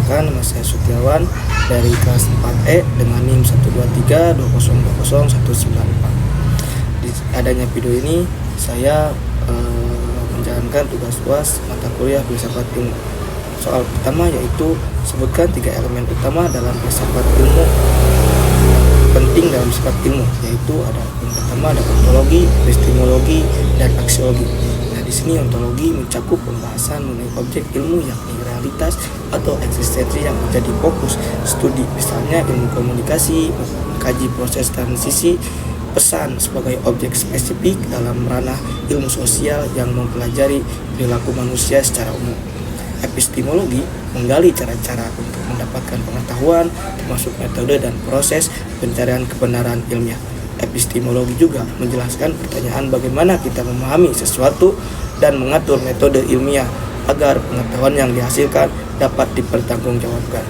Perkenalkan, nama saya Sutiawan dari kelas 4E dengan NIM 123202019. Di adanya video ini, saya menjalankan tugas UAS mata kuliah filsafat ilmu. Soal pertama yaitu sebutkan 3 elemen utama dalam filsafat ilmu penting dalam sifat ilmu, yaitu ada yang pertama ada ontologi, epistemologi, dan aksiologi. Nah, di sini ontologi mencakup pembahasan mengenai objek ilmu yakni realitas atau eksistensi yang menjadi fokus studi, misalnya ilmu komunikasi, mengkaji proses transisi pesan sebagai objek spesifik dalam ranah ilmu sosial yang mempelajari perilaku manusia secara umum. Epistemologi menggali cara-cara untuk mendapatkan pengetahuan, termasuk metode dan proses pencarian kebenaran ilmiah. Epistemologi juga menjelaskan pertanyaan bagaimana kita memahami sesuatu dan mengatur metode ilmiah agar pengetahuan yang dihasilkan dapat dipertanggungjawabkan.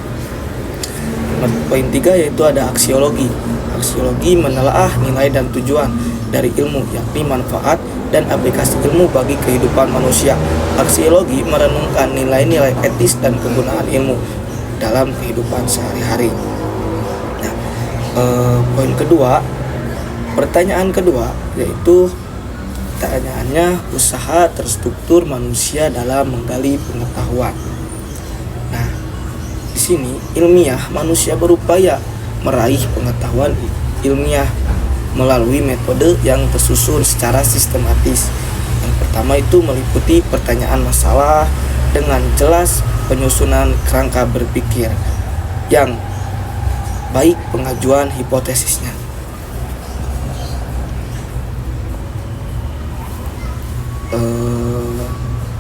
Poin 3 yaitu ada aksiologi. Aksiologi menelaah nilai dan tujuan dari ilmu, yakni manfaat dan aplikasi ilmu bagi kehidupan manusia. Aksiologi merenungkan nilai-nilai etis dan penggunaan ilmu dalam kehidupan sehari-hari. Nah, poin kedua, pertanyaan kedua yaitu pertanyaannya usaha terstruktur manusia dalam menggali pengetahuan. Nah, di sini ilmiah manusia berupaya meraih pengetahuan ilmiah melalui metode yang tersusun secara sistematis. Yang pertama itu meliputi pertanyaan masalah dengan jelas, penyusunan kerangka berpikir yang baik, pengajuan hipotesisnya.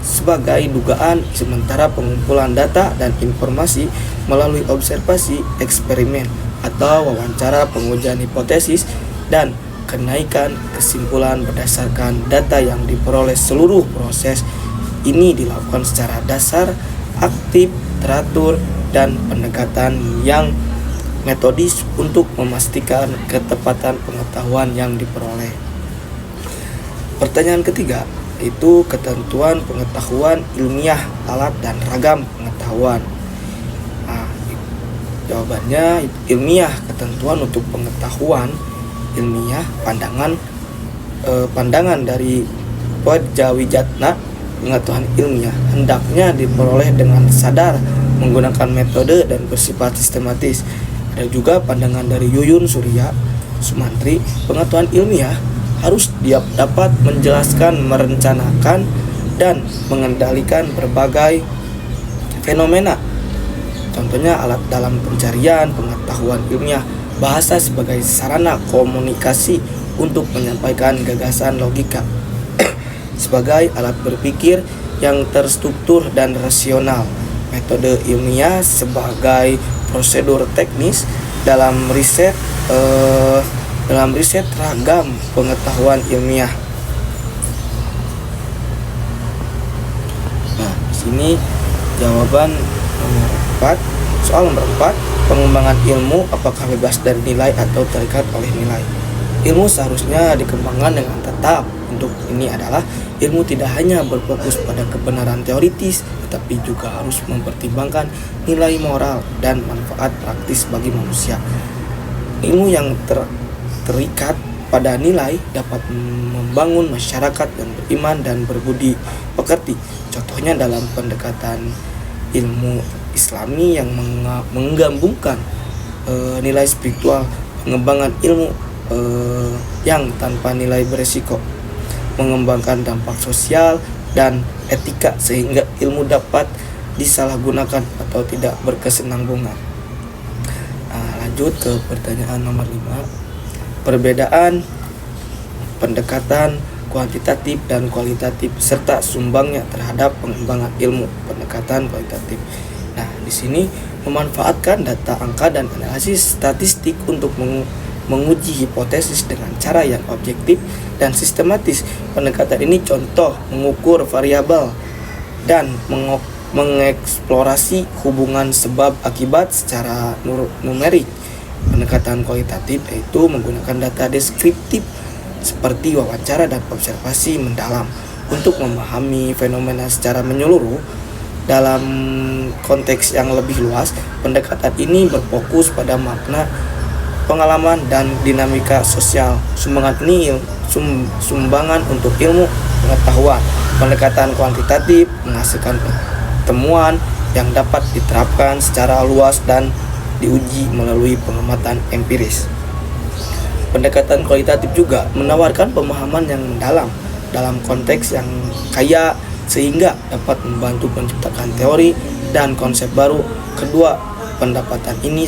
Sebagai dugaan, sementara pengumpulan data dan informasi melalui observasi, eksperimen, atau wawancara pengujian hipotesis dan kenaikan kesimpulan berdasarkan data yang diperoleh. Seluruh proses ini dilakukan secara dasar, aktif, teratur, dan pendekatan yang metodis untuk memastikan ketepatan pengetahuan yang diperoleh. Pertanyaan ketiga itu ketentuan pengetahuan ilmiah, alat dan ragam pengetahuan. Nah, jawabannya ilmiah, ketentuan untuk pengetahuan ilmiah, pandangan dari Padjawijatna, pengetahuan ilmiah hendaknya diperoleh dengan sadar menggunakan metode dan bersifat sistematis. Ada juga pandangan dari Yuyun Surya Sumantri, pengetahuan ilmiah harus dapat menjelaskan, merencanakan, dan mengendalikan berbagai fenomena. Contohnya alat dalam pencarian pengetahuan ilmiah, bahasa sebagai sarana komunikasi untuk menyampaikan gagasan logika, sebagai alat berpikir yang terstruktur dan rasional, metode ilmiah sebagai prosedur teknis dalam riset ragam pengetahuan ilmiah. Nah, di sini jawaban nomor 4. Soal nomor 4, pengembangan ilmu apakah bebas dari nilai atau terikat oleh nilai? Ilmu seharusnya dikembangkan dengan tetap. Untuk ini adalah ilmu tidak hanya berfokus pada kebenaran teoritis, tetapi juga harus mempertimbangkan nilai moral dan manfaat praktis bagi manusia. Ilmu yang terikat pada nilai dapat membangun masyarakat yang beriman dan berbudi pekerti. Contohnya dalam pendekatan ilmu Islami yang menggabungkan nilai spiritual, pengembangan ilmu yang tanpa nilai beresiko, mengembangkan dampak sosial dan etika sehingga ilmu dapat disalahgunakan atau tidak berkesinambungan. Lanjut ke pertanyaan nomor 5. Perbedaan pendekatan kuantitatif dan kualitatif serta sumbangnya terhadap pengembangan ilmu pendekatan kualitatif. Nah, di sini memanfaatkan data angka dan analisis statistik untuk menguji hipotesis dengan cara yang objektif dan sistematis. Pendekatan ini contoh mengukur variabel dan mengeksplorasi hubungan sebab akibat secara numerik. Pendekatan kualitatif yaitu menggunakan data deskriptif seperti wawancara dan observasi mendalam untuk memahami fenomena secara menyeluruh. Dalam konteks yang lebih luas, pendekatan ini berfokus pada makna, pengalaman, dan dinamika sosial. Sumbangan untuk ilmu pengetahuan. Pendekatan kuantitatif menghasilkan temuan yang dapat diterapkan secara luas dan diuji melalui pengamatan empiris. Pendekatan kualitatif juga menawarkan pemahaman yang mendalam dalam konteks yang kaya sehingga dapat membantu menciptakan teori dan konsep baru. Kedua pendekatan ini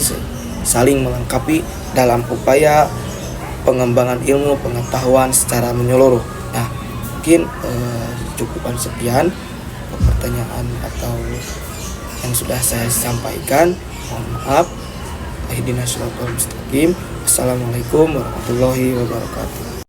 saling melengkapi dalam upaya pengembangan ilmu pengetahuan secara menyeluruh. Nah, mungkin cukupan sekian pertanyaan atau yang sudah saya sampaikan. Mohon maaf. Ihdinas siratal mustaqim. Assalamualaikum warahmatullahi wabarakatuh.